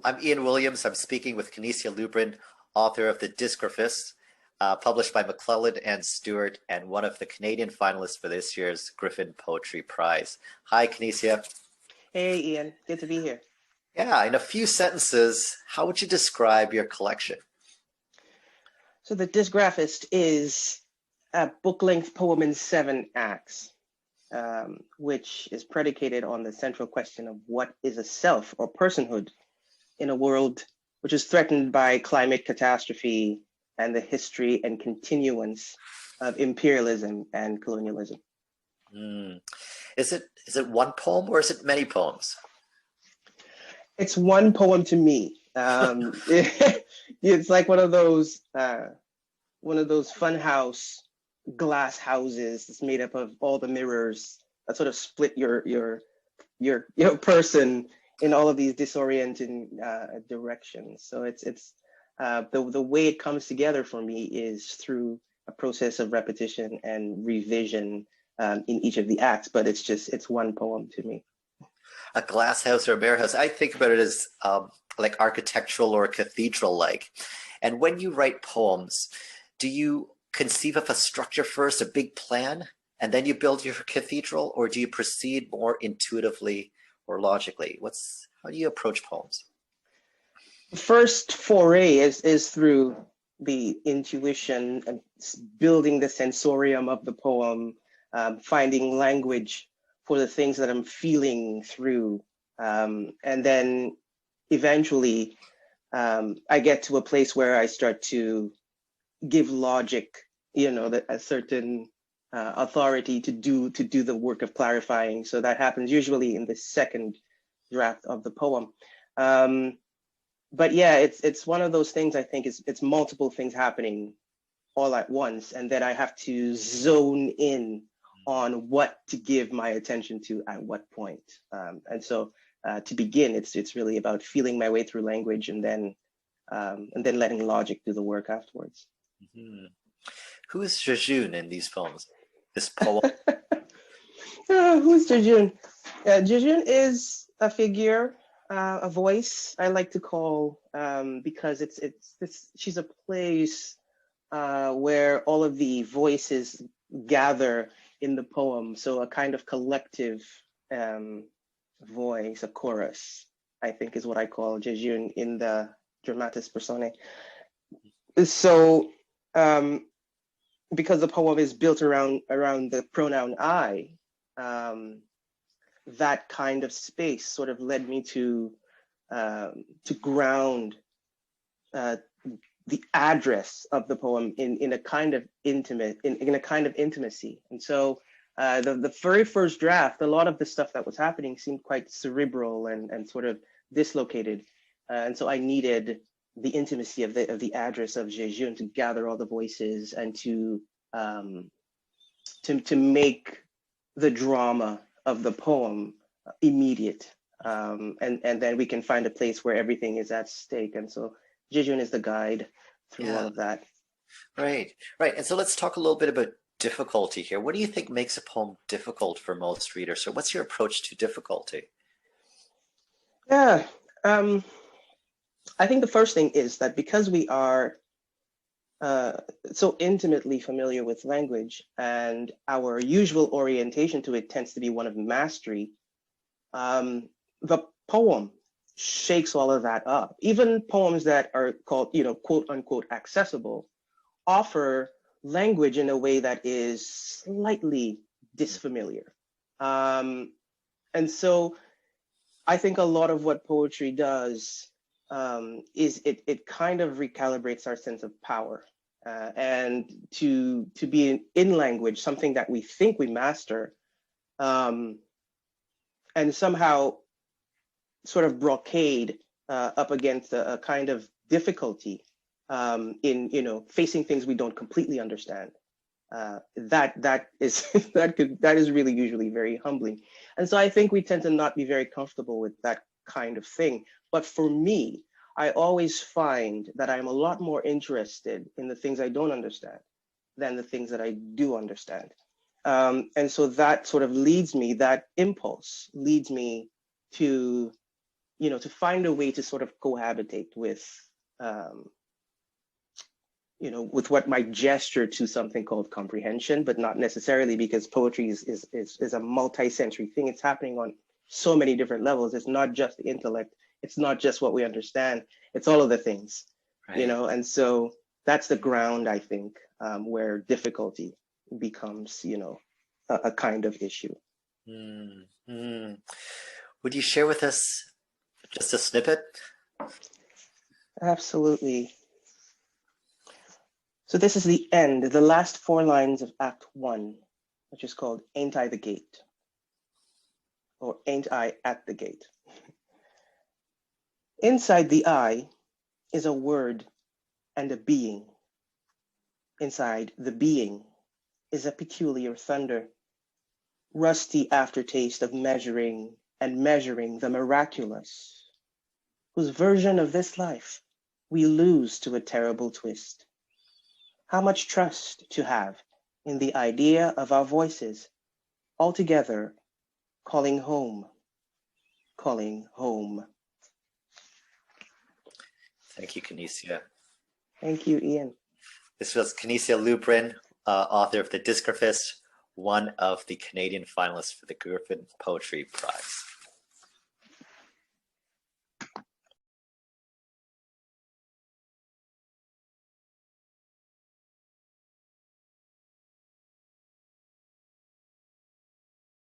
I'm Ian Williams. I'm speaking with Canisia Lubrin, author of the Dyzgraphxst, published by McClelland and Stewart, and one of the Canadian finalists for this year's Griffin Poetry Prize. Hi, Canisia. Hey, Ian. Good to be here. Yeah, in a few sentences, how would you describe your collection? So the Dyzgraphxst is a book-length poem in 7 acts, which is predicated on the central question of what is a self or personhood in a world which is threatened by climate catastrophe and the history and continuance of imperialism and colonialism. Is it one poem or is it many poems? It's one poem to me. It's like one of those funhouse glass houses that's made up of all the mirrors that sort of split your person in all of these disorienting directions. So it's the way it comes together for me is through a process of repetition and revision in each of the acts, but it's one poem to me. A glass house or a mirror house, I think about it as like architectural or cathedral-like. And when you write poems, do you conceive of a structure first, a big plan, and then you build your cathedral, or do you proceed more intuitively or logically? How do you approach poems? The first foray is through the intuition and building the sensorium of the poem, finding language for the things that I'm feeling through. And then eventually I get to a place where I start to give logic, a certain authority to do the work of clarifying. So that happens usually in the second draft of the poem. But yeah, it's one of those things. I think it's multiple things happening all at once, and then I have to zone in on what to give my attention to at what point. And so to begin, it's really about feeling my way through language and then letting logic do the work afterwards. Mm-hmm. Who is Jejune in these poems? This poem? Who's Jejune? Jejune is a figure, a voice I like to call, because she's a place where all of the voices gather in the poem. So a kind of collective voice, a chorus, I think is what I call Jejune in the Dramatis Personae. So because the poem is built around the pronoun I, that kind of space sort of led me to ground the address of the poem in a kind of intimacy. And so the very first draft, a lot of the stuff that was happening seemed quite cerebral and sort of dislocated. And so I needed the intimacy of the address of Jejune to gather all the voices and to make the drama of the poem immediate. And then we can find a place where everything is at stake. And so Jejune is the guide through all of that. Right. And so let's talk a little bit about difficulty here. What do you think makes a poem difficult for most readers? So what's your approach to difficulty? Yeah, I think the first thing is that because we are so intimately familiar with language and our usual orientation to it tends to be one of mastery, the poem shakes all of that up. Even poems that are called, quote unquote, accessible, offer language in a way that is slightly disfamiliar. And so I think a lot of what poetry does is it kind of recalibrates our sense of power. And to be in language, something that we think we master, and somehow sort of brocade up against a kind of difficulty in facing things we don't completely understand. That is really usually very humbling. And so I think we tend to not be very comfortable with that kind of thing. But for me, I always find that I'm a lot more interested in the things I don't understand than the things that I do understand. And so that sort of leads me, that impulse leads me to to find a way to sort of cohabitate with, with what might gesture to something called comprehension, but not necessarily, because poetry is a multi-sensory thing. It's happening on so many different levels. It's not just the intellect. It's not just what we understand. It's all of the things, Right. and so that's the ground, I think, where difficulty becomes, a kind of issue. Mm-hmm. Would you share with us just a snippet? Absolutely. So this is the end, the last 4 lines of Act 1, which is called Ain't I the Gate? Or Ain't I at the Gate? Inside the I is a word and a being. Inside the being is a peculiar thunder, rusty aftertaste of measuring and measuring the miraculous, whose version of this life we lose to a terrible twist. How much trust to have in the idea of our voices, altogether calling home, calling home. Thank you, Canisia. Thank you, Ian. This was Canisia Lubrin, author of the Dyzgraphxst, one of the Canadian finalists for the Griffin Poetry Prize.